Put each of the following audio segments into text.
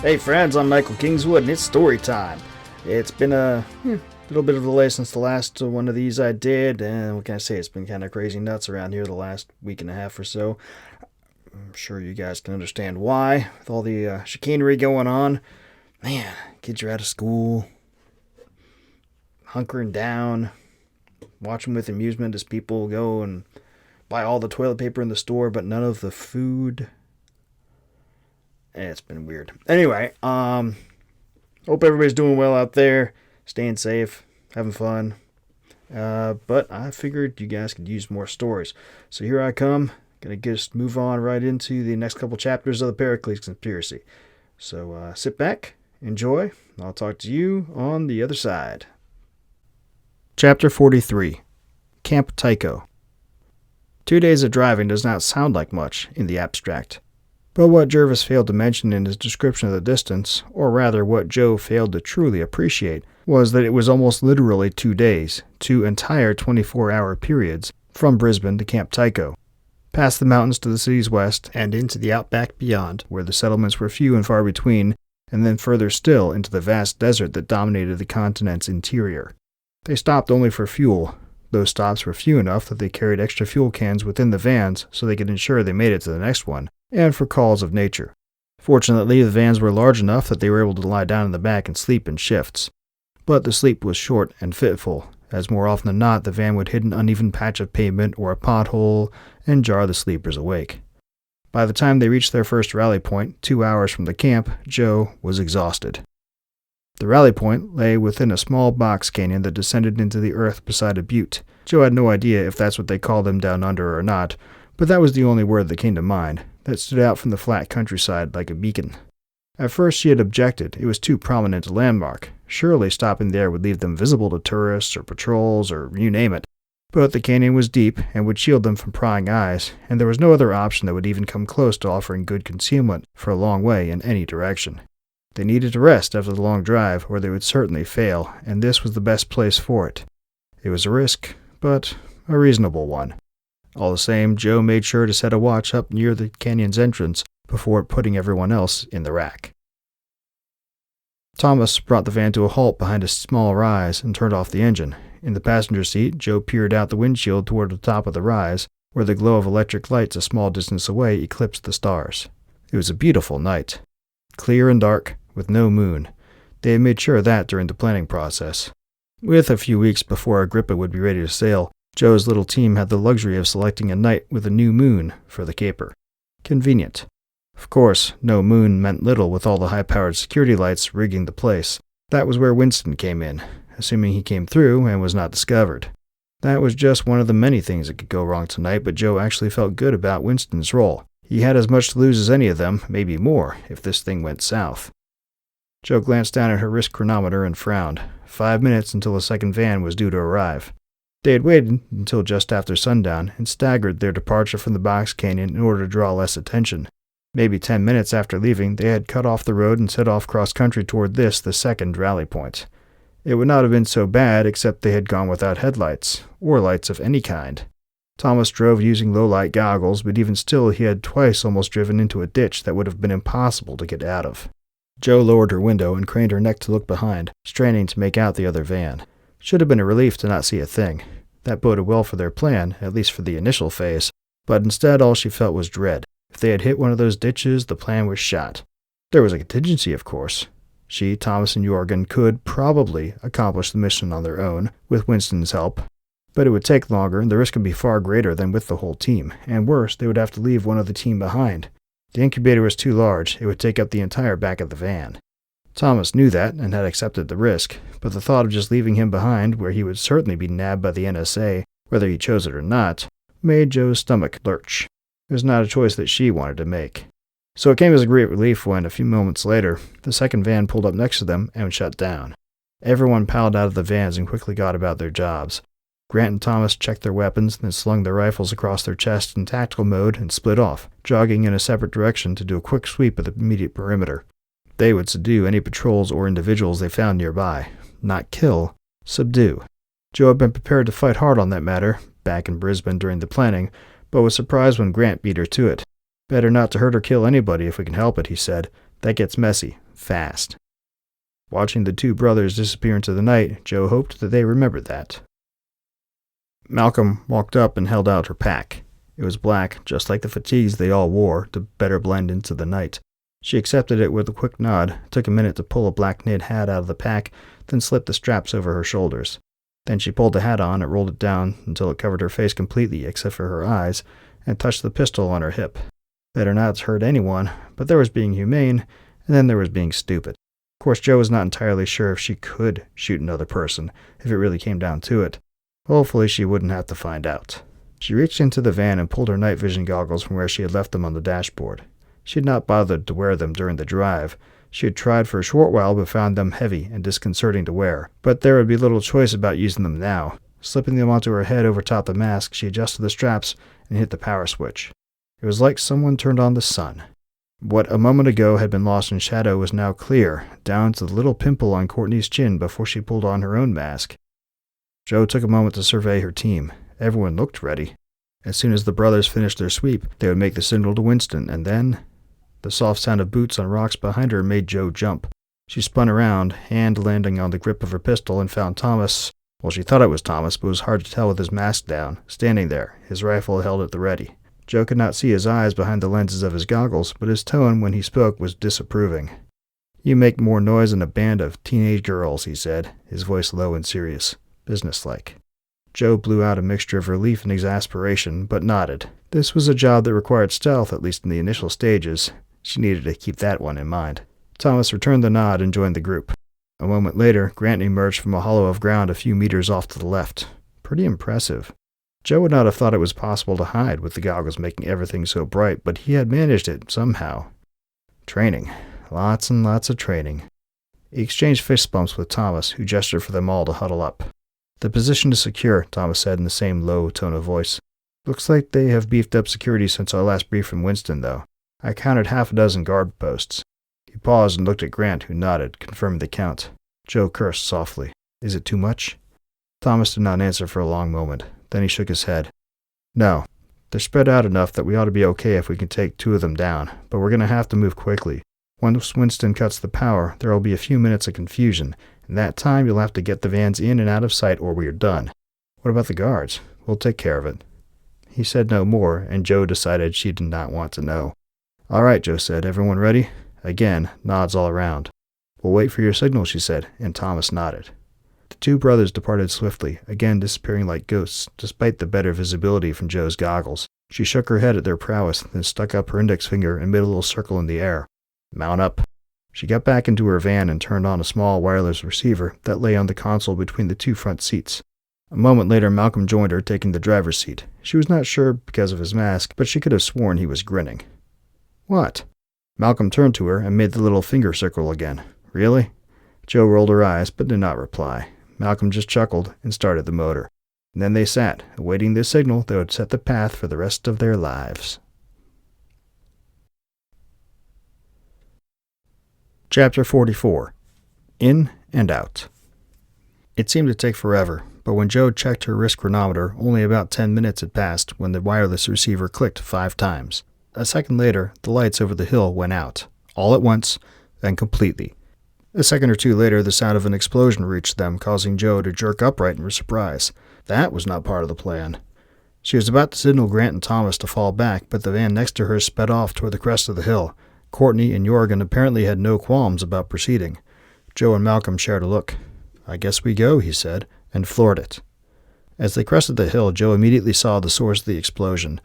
Hey friends, I'm Michael Kingswood and it's story time. It's been a little bit of a delay since the last one of these I did, and what can I say, it's been kind of crazy nuts around here the last week and a half or so. I'm sure you guys can understand why, with all the chicanery going on. Man, kids are out of school, hunkering down, watching with amusement as people go and buy all the toilet paper in the store, but none of the food. It's been weird. Anyway, hope everybody's doing well out there, staying safe, having fun. But I figured you guys could use more stories. So here I come. Gonna just move on right into the next couple chapters of the Pericles Conspiracy. So sit back, enjoy, and I'll talk to you on the other side. Chapter 43. Camp Tycho. 2 days of driving does not sound like much in the abstract. But what Jervis failed to mention in his description of the distance, or rather what Joe failed to truly appreciate, was that it was almost literally 2 days, 2 entire 24-hour periods, from Brisbane to Camp Tycho, past the mountains to the city's west, and into the outback beyond, where the settlements were few and far between, and then further still into the vast desert that dominated the continent's interior. They stopped only for fuel. Those stops were few enough that they carried extra fuel cans within the vans so they could ensure they made it to the next one, and for calls of nature. Fortunately, the vans were large enough that they were able to lie down in the back and sleep in shifts. But the sleep was short and fitful, as more often than not the van would hit an uneven patch of pavement or a pothole and jar the sleepers awake. By the time they reached their first rally point, 2 hours from the camp, Joe was exhausted. The rally point lay within a small box canyon that descended into the earth beside a butte. Joe had no idea if that's what they called them down under or not, but that was the only word that came to mind, that stood out from the flat countryside like a beacon. At first she had objected. It was too prominent a landmark. Surely stopping there would leave them visible to tourists or patrols or you name it. But the canyon was deep and would shield them from prying eyes, and there was no other option that would even come close to offering good concealment for a long way in any direction. They needed to rest after the long drive, or they would certainly fail, and this was the best place for it. It was a risk, but a reasonable one. All the same, Joe made sure to set a watch up near the canyon's entrance before putting everyone else in the rack. Thomas brought the van to a halt behind a small rise and turned off the engine. In the passenger seat, Joe peered out the windshield toward the top of the rise, where the glow of electric lights a small distance away eclipsed the stars. It was a beautiful night. Clear and dark, with no moon. They had made sure of that during the planning process. With a few weeks before Agrippa would be ready to sail, Joe's little team had the luxury of selecting a night with a new moon for the caper. Convenient. Of course, no moon meant little with all the high-powered security lights rigging the place. That was where Winston came in, assuming he came through and was not discovered. That was just one of the many things that could go wrong tonight, but Joe actually felt good about Winston's role. He had as much to lose as any of them, maybe more, if this thing went south. Joe glanced down at her wrist chronometer and frowned. 5 minutes until the second van was due to arrive. They had waited until just after sundown and staggered their departure from the box canyon in order to draw less attention. Maybe 10 minutes after leaving, they had cut off the road and set off cross-country toward this, the second rally point. It would not have been so bad except they had gone without headlights, or lights of any kind. Thomas drove using low-light goggles, but even still he had twice almost driven into a ditch that would have been impossible to get out of. Joe lowered her window and craned her neck to look behind, straining to make out the other van. Should have been a relief to not see a thing. That boded well for their plan, at least for the initial phase, but instead all she felt was dread. If they had hit one of those ditches, the plan was shot. There was a contingency, of course. She, Thomas, and Jorgen could probably accomplish the mission on their own, with Winston's help, but it would take longer, and the risk would be far greater than with the whole team, and worse, they would have to leave one of the team behind. The incubator was too large, it would take up the entire back of the van. Thomas knew that and had accepted the risk, but the thought of just leaving him behind, where he would certainly be nabbed by the NSA, whether he chose it or not, made Joe's stomach lurch. It was not a choice that she wanted to make. So it came as a great relief when, a few moments later, the second van pulled up next to them and shut down. Everyone piled out of the vans and quickly got about their jobs. Grant and Thomas checked their weapons, then slung their rifles across their chests in tactical mode and split off, jogging in a separate direction to do a quick sweep of the immediate perimeter. They would subdue any patrols or individuals they found nearby. Not kill, subdue. Joe had been prepared to fight hard on that matter, back in Brisbane during the planning, but was surprised when Grant beat her to it. Better not to hurt or kill anybody if we can help it, he said. That gets messy. fast. Watching the two brothers disappear into the night, Joe hoped that they remembered that. Malcolm walked up and held out her pack. It was black, just like the fatigues they all wore, to better blend into the night. She accepted it with a quick nod, took a minute to pull a black knit hat out of the pack, then slipped the straps over her shoulders. Then she pulled the hat on and rolled it down until it covered her face completely except for her eyes, and touched the pistol on her hip. Better not hurt anyone, but there was being humane, and then there was being stupid. Of course, Joe was not entirely sure if she could shoot another person, if it really came down to it. Hopefully she wouldn't have to find out. She reached into the van and pulled her night vision goggles from where she had left them on the dashboard. She had not bothered to wear them during the drive. She had tried for a short while but found them heavy and disconcerting to wear. But there would be little choice about using them now. Slipping them onto her head over top the mask, she adjusted the straps and hit the power switch. It was like someone turned on the sun. What a moment ago had been lost in shadow was now clear, down to the little pimple on Courtney's chin before she pulled on her own mask. Joe took a moment to survey her team. Everyone looked ready. As soon as the brothers finished their sweep, they would make the signal to Winston, and then... The soft sound of boots on rocks behind her made Joe jump. She spun around, hand landing on the grip of her pistol, and found Thomas. Well, she thought it was Thomas, but it was hard to tell with his mask down, standing there, his rifle held at the ready. Joe could not see his eyes behind the lenses of his goggles, but his tone when he spoke was disapproving. "You make more noise than a band of teenage girls," he said, his voice low and serious, businesslike. Joe blew out a mixture of relief and exasperation, but nodded. This was a job that required stealth, at least in the initial stages. She needed to keep that one in mind. Thomas returned the nod and joined the group. A moment later, Grant emerged from a hollow of ground a few meters off to the left. Pretty impressive. Joe would not have thought it was possible to hide with the goggles making everything so bright, but he had managed it somehow. Training. Lots and lots of training. He exchanged fist bumps with Thomas, who gestured for them all to huddle up. "The position is secure," Thomas said in the same low tone of voice. "Looks like they have beefed up security since our last brief from Winston, though. I counted half a dozen guard posts." He paused and looked at Grant, who nodded, confirming the count. Joe cursed softly. "Is it too much?" Thomas did not answer for a long moment. Then he shook his head. "No. They're spread out enough that we ought to be okay if we can take 2 of them down, but we're going to have to move quickly. Once Winston cuts the power, there will be a few minutes of confusion. In that time, you'll have to get the vans in and out of sight or we are done. What about the guards? We'll take care of it." He said no more, and Joe decided she did not want to know. "All right," Joe said. "Everyone ready?" Again, nods all around. "We'll wait for your signal," she said, and Thomas nodded. The two brothers departed swiftly, again disappearing like ghosts, despite the better visibility from Joe's goggles. She shook her head at their prowess, then stuck up her index finger and made a little circle in the air. "Mount up." She got back into her van and turned on a small wireless receiver that lay on the console between the 2 front seats. A moment later, Malcolm joined her, taking the driver's seat. She was not sure because of his mask, but she could have sworn he was grinning. "What?" Malcolm turned to her and made the little finger circle again. "Really?" Joe rolled her eyes, but did not reply. Malcolm just chuckled and started the motor. And then they sat, awaiting the signal that would set the path for the rest of their lives. Chapter 44. In and Out. It seemed to take forever, but when Joe checked her wrist chronometer, only about 10 minutes had passed when the wireless receiver clicked 5 times. A second later, the lights over the hill went out, all at once, then completely. A second or two later, the sound of an explosion reached them, causing Joe to jerk upright in surprise. That was not part of the plan. She was about to signal Grant and Thomas to fall back, but the van next to her sped off toward the crest of the hill. Courtney and Jorgen apparently had no qualms about proceeding. Joe and Malcolm shared a look. "I guess we go," he said, and floored it. As they crested the hill, Joe immediately saw the source of the explosion.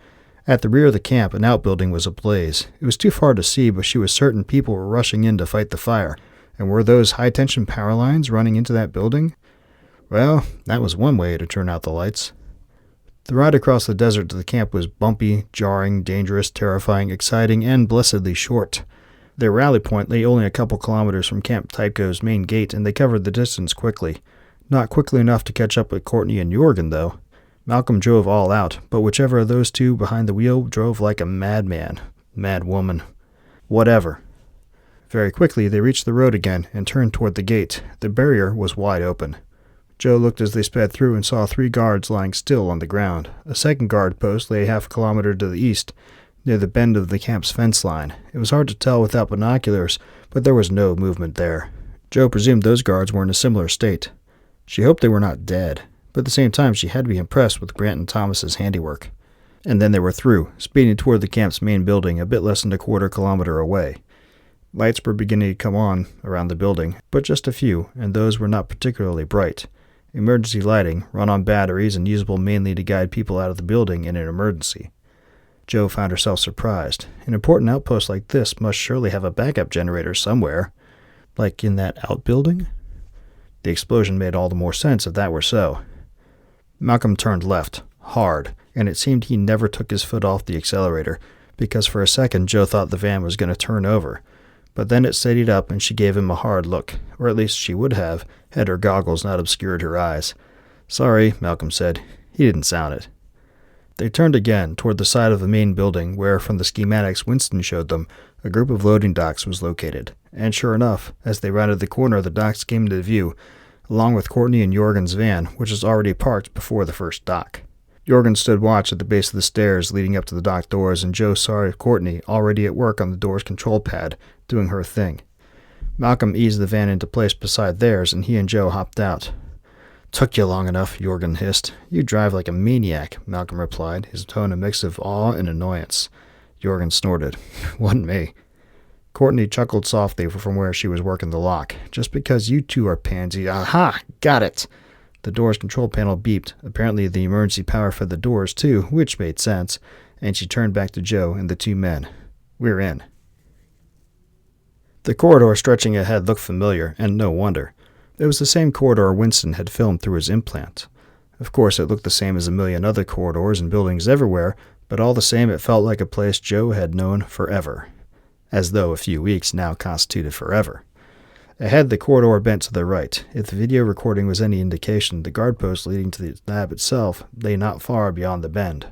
At the rear of the camp, an outbuilding was ablaze. It was too far to see, but she was certain people were rushing in to fight the fire. And were those high-tension power lines running into that building? Well, that was one way to turn out the lights. The ride across the desert to the camp was bumpy, jarring, dangerous, terrifying, exciting, and blessedly short. Their rally point lay only a couple kilometers from Camp Tycho's main gate, and they covered the distance quickly. Not quickly enough to catch up with Courtney and Jorgen, though. Malcolm drove all out, but whichever of those two behind the wheel drove like a madman. Mad woman. Whatever. Very quickly, they reached the road again and turned toward the gate. The barrier was wide open. Joe looked as they sped through and saw 3 guards lying still on the ground. A second guard post lay half a kilometer to the east. near the bend of the camp's fence line. It was hard to tell without binoculars, but there was no movement there. Joe presumed those guards were in a similar state. She hoped they were not dead, but at the same time she had to be impressed with Grant and Thomas's handiwork. And then they were through, speeding toward the camp's main building a bit less than a quarter-kilometer away. Lights were beginning to come on around the building, but just a few, and those were not particularly bright. Emergency lighting, run on batteries and usable mainly to guide people out of the building in an emergency. Joe found herself surprised. An important outpost like this must surely have a backup generator somewhere. Like in that outbuilding? The explosion made all the more sense if that were so. Malcolm turned left, hard, and it seemed he never took his foot off the accelerator, because for a second Joe thought the van was going to turn over. But then it steadied up and she gave him a hard look, or at least she would have, had her goggles not obscured her eyes. "Sorry," Malcolm said. He didn't sound it. They turned again toward the side of the main building where, from the schematics Winston showed them, a group of loading docks was located. And sure enough, as they rounded the corner, the docks came into view, along with Courtney and Jorgen's van, which was already parked before the first dock. Jorgen stood watch at the base of the stairs leading up to the dock doors, and Joe saw Courtney already at work on the door's control pad, doing her thing. Malcolm eased the van into place beside theirs, and he and Joe hopped out. "Took you long enough," Jorgen hissed. "You drive like a maniac," Malcolm replied, his tone a mix of awe and annoyance. Jorgen snorted. "Wasn't me." Courtney chuckled softly from where she was working the lock. "Just because you two are pansy." "Aha! Got it!" The door's control panel beeped. Apparently the emergency power fed the doors too, which made sense, and she turned back to Joe and the two men. "We're in." The corridor stretching ahead looked familiar, and no wonder. It was the same corridor Winston had filmed through his implant. Of course, it looked the same as a million other corridors and buildings everywhere, but all the same it felt like a place Joe had known forever. As though a few weeks now constituted forever. Ahead, the corridor bent to the right. If the video recording was any indication, the guard post leading to the lab itself lay not far beyond the bend.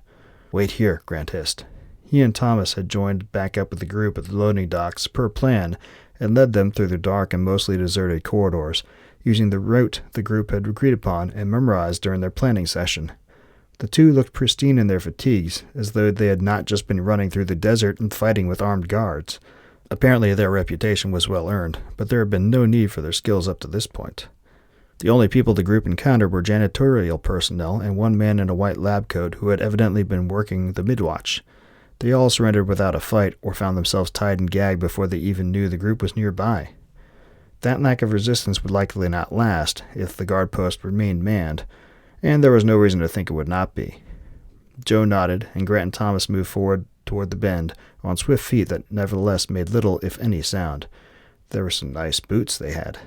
"Wait here," Grant hissed. He and Thomas had joined back up with the group at the loading docks per plan and led them through the dark and mostly deserted corridors, using the route the group had agreed upon and memorized during their planning session. The two looked pristine in their fatigues, as though they had not just been running through the desert and fighting with armed guards. Apparently their reputation was well earned, but there had been no need for their skills up to this point. The only people the group encountered were janitorial personnel and one man in a white lab coat who had evidently been working the midwatch. They all surrendered without a fight or found themselves tied and gagged before they even knew the group was nearby. That lack of resistance would likely not last if the guard post remained manned, and there was no reason to think it would not be. Joe nodded, and Grant and Thomas moved forward toward the bend, on swift feet that nevertheless made little, if any, sound. There were some nice boots they had.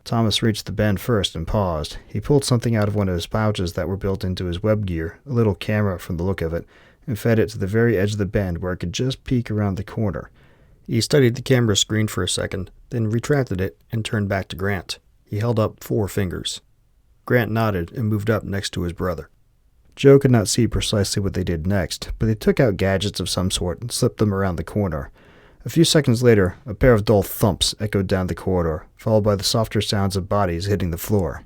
Thomas reached the bend first and paused. He pulled something out of one of his pouches that were built into his web gear, a little camera from the look of it, and fed it to the very edge of the bend where it could just peek around the corner. He studied the camera screen for a second, then retracted it and turned back to Grant. He held up 4 fingers. Grant nodded and moved up next to his brother. Joe could not see precisely what they did next, but they took out gadgets of some sort and slipped them around the corner. A few seconds later, a pair of dull thumps echoed down the corridor, followed by the softer sounds of bodies hitting the floor.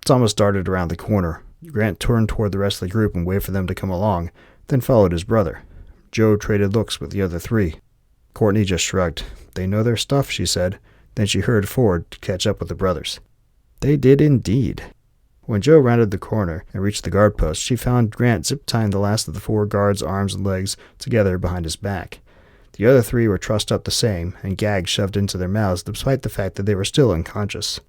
Thomas darted around the corner. Grant turned toward the rest of the group and waved for them to come along, then followed his brother. Joe traded looks with the other 3. Courtney just shrugged. "They know their stuff," she said. Then she hurried forward to catch up with the brothers. They did indeed. When Joe rounded the corner and reached the guard post, she found Grant zip-tying the last of the 4 guards' arms and legs together behind his back. The other 3 were trussed up the same, and gags shoved into their mouths despite the fact that they were still unconscious.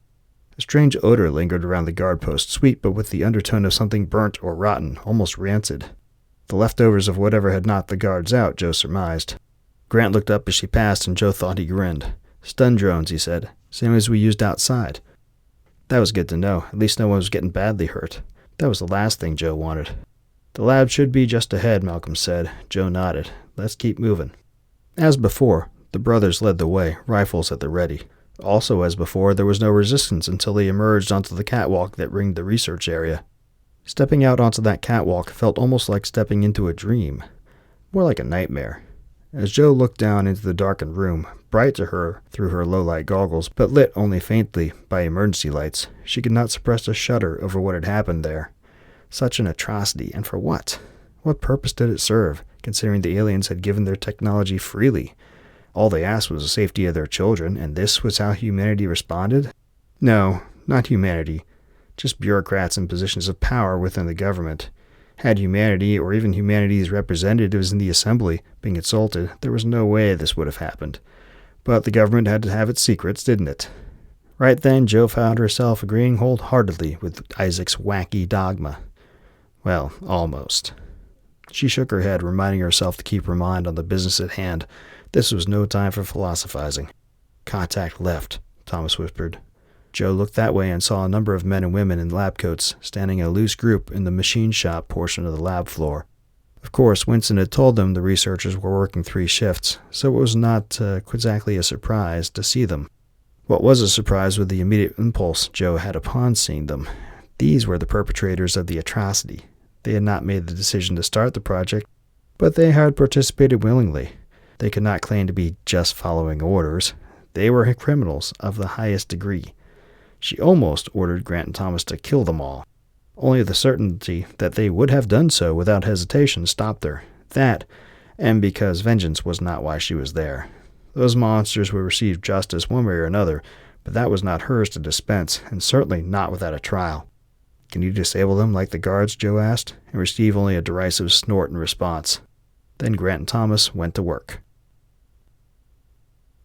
A strange odor lingered around the guard post, sweet but with the undertone of something burnt or rotten, almost rancid. The leftovers of whatever had knocked the guards out, Joe surmised. Grant looked up as she passed, and Joe thought he grinned. "Stun drones," he said. "Same as we used outside." That was good to know. At least no one was getting badly hurt. That was the last thing Joe wanted. "The lab should be just ahead," Malcolm said. Joe nodded. "Let's keep moving." As before, the brothers led the way, rifles at the ready. Also as before, there was no resistance until they emerged onto the catwalk that ringed the research area. Stepping out onto that catwalk felt almost like stepping into a dream. More like a nightmare. As Joe looked down into the darkened room, bright to her through her low-light goggles, but lit only faintly by emergency lights, she could not suppress a shudder over what had happened there. Such an atrocity, and for what? What purpose did it serve, considering the aliens had given their technology freely. All they asked was the safety of their children, and this was how humanity responded? No, not humanity. Just bureaucrats in positions of power within the government. Had humanity, or even humanity's representatives in the assembly, been consulted, there was no way this would have happened. But the government had to have its secrets, didn't it? Right then, Jo found herself agreeing wholeheartedly with Isaac's wacky dogma. Well, almost. She shook her head, reminding herself to keep her mind on the business at hand. This was no time for philosophizing. "Contact left," Thomas whispered. Jo looked that way and saw a number of men and women in lab coats standing in a loose group in the machine shop portion of the lab floor. Of course, Winston had told them the researchers were working 3 shifts, so it was not exactly a surprise to see them. What was a surprise was the immediate impulse Jo had upon seeing them. These were the perpetrators of the atrocity. They had not made the decision to start the project, but they had participated willingly. They could not claim to be just following orders. They were criminals of the highest degree. She almost ordered Grant and Thomas to kill them all. Only the certainty that they would have done so without hesitation stopped her. That, and because vengeance was not why she was there. Those monsters would receive justice one way or another, but that was not hers to dispense, and certainly not without a trial. "Can you disable them like the guards?" Jo asked, and received only a derisive snort in response. Then Grant and Thomas went to work.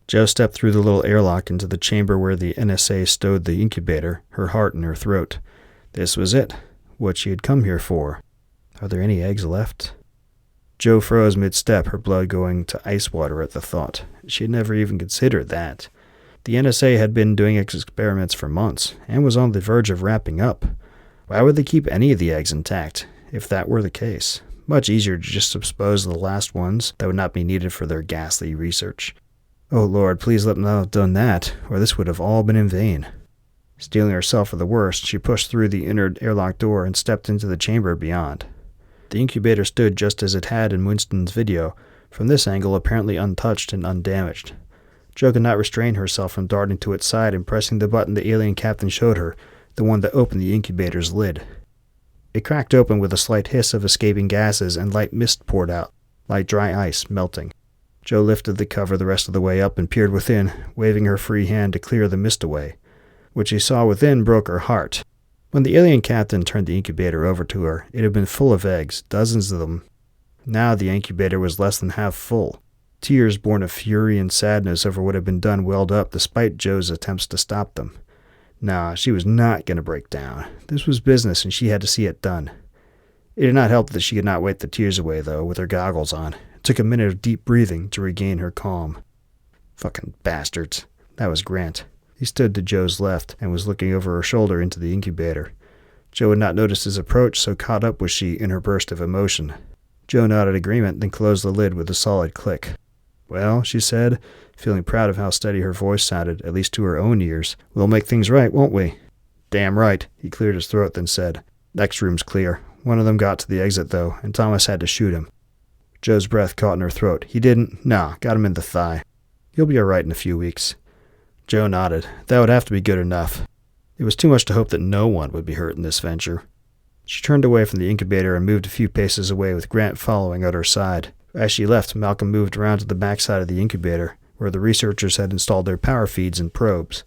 Jo stepped through the little airlock into the chamber where the NSA stowed the incubator, her heart in her throat. This was it, what she had come here for. Are there any eggs left? Jo froze mid-step, her blood going to ice water at the thought. She had never even considered that. The NSA had been doing experiments for months, and was on the verge of wrapping up. Why would they keep any of the eggs intact, if that were the case? Much easier to just dispose of the last ones that would not be needed for their ghastly research. Oh Lord, please let them not have done that, or this would have all been in vain. Steeling herself for the worst, she pushed through the inner airlock door and stepped into the chamber beyond. The incubator stood just as it had in Winston's video, from this angle apparently untouched and undamaged. Jo could not restrain herself from darting to its side and pressing the button the alien captain showed her, the one that opened the incubator's lid. It cracked open with a slight hiss of escaping gases, and light mist poured out, like dry ice melting. Jo lifted the cover the rest of the way up and peered within, waving her free hand to clear the mist away. What she saw within broke her heart. When the alien captain turned the incubator over to her, it had been full of eggs, dozens of them. Now the incubator was less than half full. Tears born of fury and sadness over what had been done welled up despite Jo's attempts to stop them. Nah, she was not going to break down. This was business and she had to see it done. It did not help that she could not wipe the tears away, though, with her goggles on. It took a minute of deep breathing to regain her calm. Fucking bastards. That was Grant. He stood to Jo's left and was looking over her shoulder into the incubator. Jo had not noticed his approach, so caught up was she in her burst of emotion. Jo nodded agreement, then closed the lid with a solid click. "Well," she said, feeling proud of how steady her voice sounded, at least to her own ears, "we'll make things right, won't we?" "Damn right," he cleared his throat, then said, "Next room's clear. One of them got to the exit, though, and Thomas had to shoot him." Jo's breath caught in her throat. "He didn't?" "Nah, got him in the thigh. He'll be all right in a few weeks." Jo nodded. That would have to be good enough. It was too much to hope that no one would be hurt in this venture. She turned away from the incubator and moved a few paces away with Grant following at her side. As she left, Malcolm moved around to the backside of the incubator, where the researchers had installed their power feeds and probes.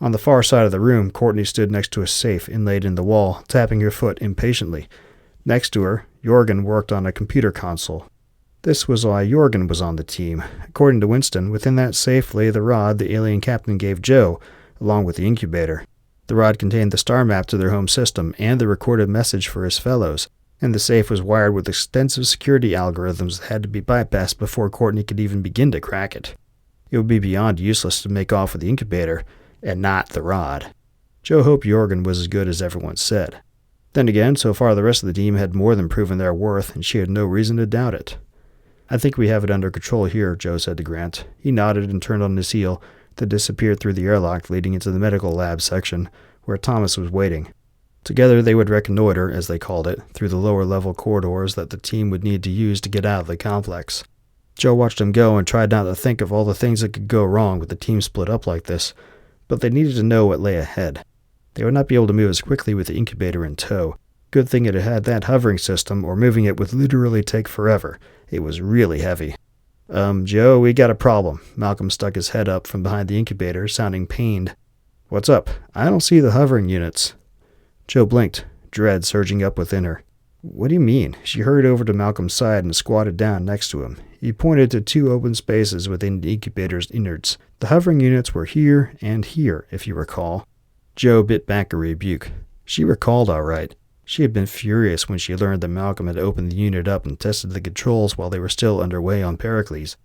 On the far side of the room, Courtney stood next to a safe inlaid in the wall, tapping her foot impatiently. Next to her, Jorgen worked on a computer console. This was why Jorgen was on the team. According to Winston, within that safe lay the rod the alien captain gave Jo, along with the incubator. The rod contained the star map to their home system and the recorded message for his fellows, and the safe was wired with extensive security algorithms that had to be bypassed before Courtney could even begin to crack it. It would be beyond useless to make off with the incubator, and not the rod. Jo hoped Jorgen was as good as everyone said. Then again, so far the rest of the team had more than proven their worth, and she had no reason to doubt it. "I think we have it under control here," Jo said to Grant. He nodded and turned on his heel, then disappeared through the airlock leading into the medical lab section, where Thomas was waiting. Together they would reconnoiter, as they called it, through the lower-level corridors that the team would need to use to get out of the complex. Jo watched them go and tried not to think of all the things that could go wrong with the team split up like this, but they needed to know what lay ahead. They would not be able to move as quickly with the incubator in tow. Good thing it had that hovering system, or moving it would literally take forever. It was really heavy. Joe, we got a problem. Malcolm stuck his head up from behind the incubator, sounding pained. What's up? I don't see the hovering units. Joe blinked, dread surging up within her. What do you mean? She hurried over to Malcolm's side and squatted down next to him. He pointed to 2 open spaces within the incubator's innards. The hovering units were here and here, if you recall. Joe bit back a rebuke. She recalled all right. She had been furious when she learned that Malcolm had opened the unit up and tested the controls while they were still underway on Pericles.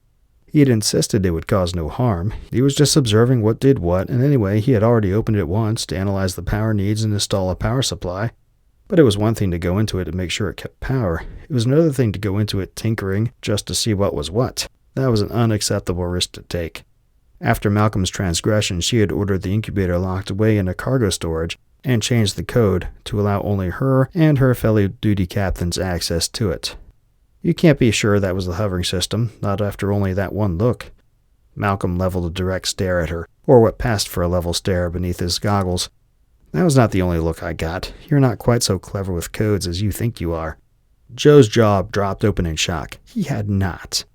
He had insisted it would cause no harm. He was just observing what did what, and anyway, he had already opened it once to analyze the power needs and install a power supply. But it was one thing to go into it to make sure it kept power. It was another thing to go into it tinkering just to see what was what. That was an unacceptable risk to take. After Malcolm's transgression, she had ordered the incubator locked away in a cargo storage and changed the code to allow only her and her fellow duty captains access to it. You can't be sure that was the hovering system, not after only that one look. Malcolm leveled a direct stare at her, or what passed for a level stare beneath his goggles. That was not the only look I got. You're not quite so clever with codes as you think you are. Joe's jaw dropped open in shock. He had not.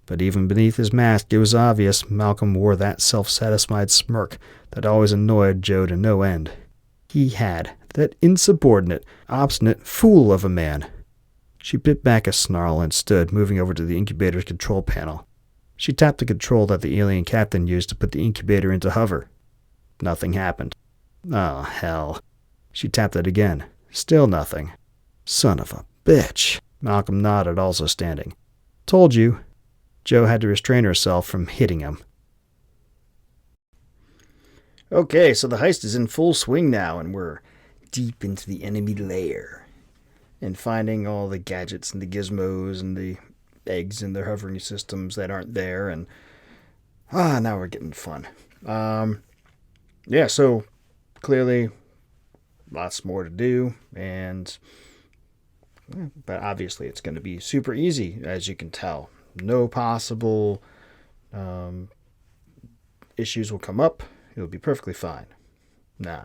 But even beneath his mask, it was obvious Malcolm wore that self-satisfied smirk that always annoyed Joe to no end. He had. That insubordinate, obstinate fool of a man. She bit back a snarl and stood, moving over to the incubator's control panel. She tapped the control that the alien captain used to put the incubator into hover. Nothing happened. Oh, hell. She tapped it again. Still nothing. Son of a bitch. Malcolm nodded, also standing. Told you. Joe had to restrain herself from hitting him. Okay, so the heist is in full swing now, and we're deep into the enemy lair. And finding all the gadgets and the gizmos and the eggs in their hovering systems that aren't there, and now we're getting fun. So clearly lots more to do, but obviously it's going to be super easy, as you can tell. No possible issues will come up. It'll be perfectly fine. Nah.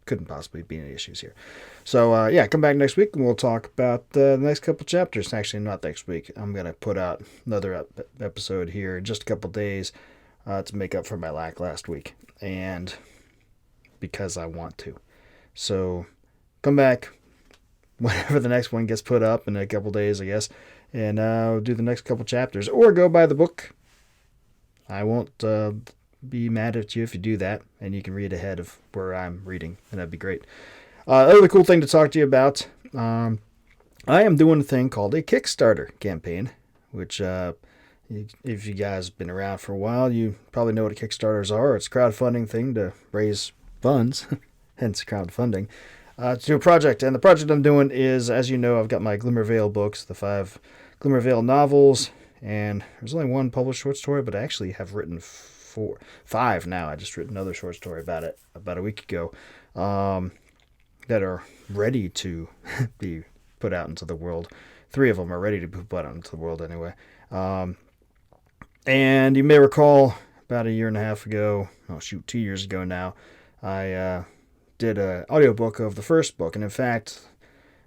Couldn't possibly be any issues here. So, come back next week and we'll talk about the next couple chapters. Actually, not next week. I'm going to put out another episode here in just a couple days to make up for my lack last week. And because I want to. So, come back whenever the next one gets put up in a couple days, I guess. And I'll do the next couple chapters. Or go buy the book. I won't be mad at you if you do that, and you can read ahead of where I'm reading, and that'd be great. Another cool thing to talk to you about, I am doing a thing called a Kickstarter campaign, which if you guys have been around for a while, you probably know what Kickstarters are. It's a crowdfunding thing to raise funds, hence crowdfunding, to do a project. And the project I'm doing is, as you know, I've got my Glimmervale books, the 5 Glimmervale novels, and there's only one published short story, but I actually have written 5 now. I just wrote another short story about it about a week ago that are ready to be put out into the world. 3 of them are ready to be put out into the world anyway. And you may recall about a year and a half ago, 2 years ago now, I did an audiobook of the first book. And in fact,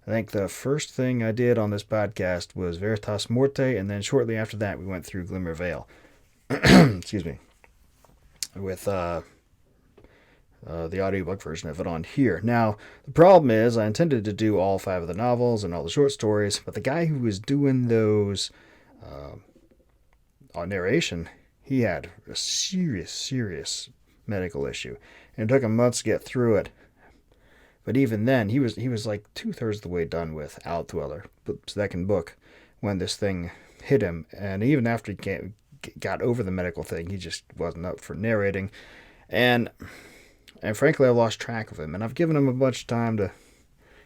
I think the first thing I did on this podcast was Veritas Morte, and then shortly after that we went through Glimmervale. Excuse me. With the audiobook version of it on here. Now, the problem is I intended to do all 5 of the novels and all the short stories, but the guy who was doing those on narration, he had a serious medical issue, and it took him months to get through it. But even then, he was like 2/3 of the way done with Outdweller, the second book, when this thing hit him, and even after he got over the medical thing, he just wasn't up for narrating, and frankly I lost track of him, and I've given him a bunch of time to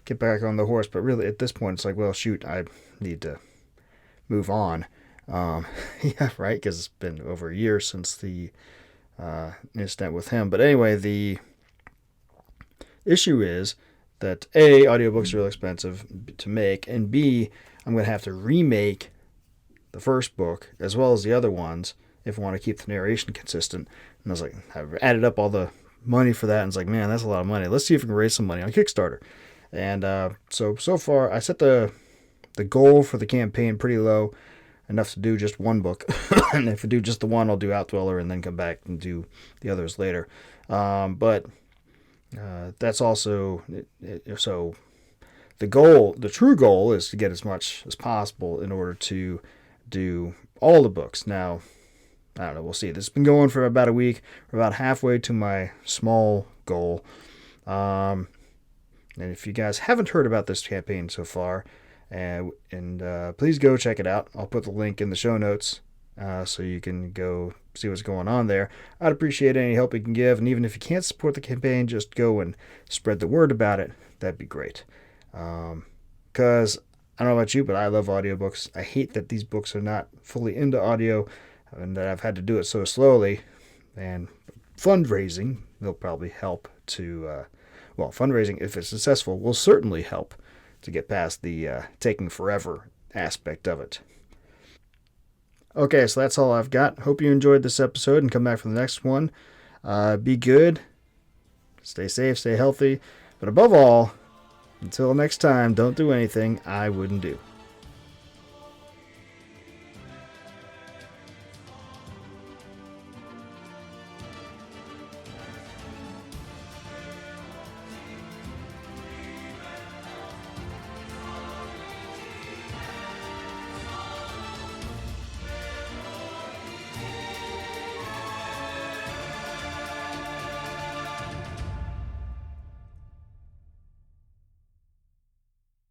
get back on the horse, but really at this point it's like, well, shoot, I need to move on. Yeah, right, because it's been over a year since the incident with him. But anyway, the issue is that A, audiobooks are real expensive to make, and B, I'm going to have to remake the first book, as well as the other ones, if I want to keep the narration consistent. And I was like, I've added up all the money for that, and it's like, man, that's a lot of money. Let's see if we can raise some money on Kickstarter. And so far, I set the goal for the campaign pretty low, enough to do just one book. And if I do just the one, I'll do Outdweller and then come back and do the others later. But that's also so. The true goal, is to get as much as possible in order to do all the books. Now, I don't know. We'll see. This has been going for about a week. We're about halfway to my small goal. And if you guys haven't heard about this campaign so far, please go check it out. I'll put the link in the show notes so you can go see what's going on there. I'd appreciate any help you can give. And even if you can't support the campaign, just go and spread the word about it. That'd be great. Because I don't know about you, but I love audiobooks. I hate that these books are not fully into audio and that I've had to do it so slowly. And fundraising will probably help to, fundraising, if it's successful, will certainly help to get past the taking forever aspect of it. Okay, so that's all I've got. Hope you enjoyed this episode and come back for the next one. Be good, stay safe, stay healthy, but above all, until next time, don't do anything I wouldn't do.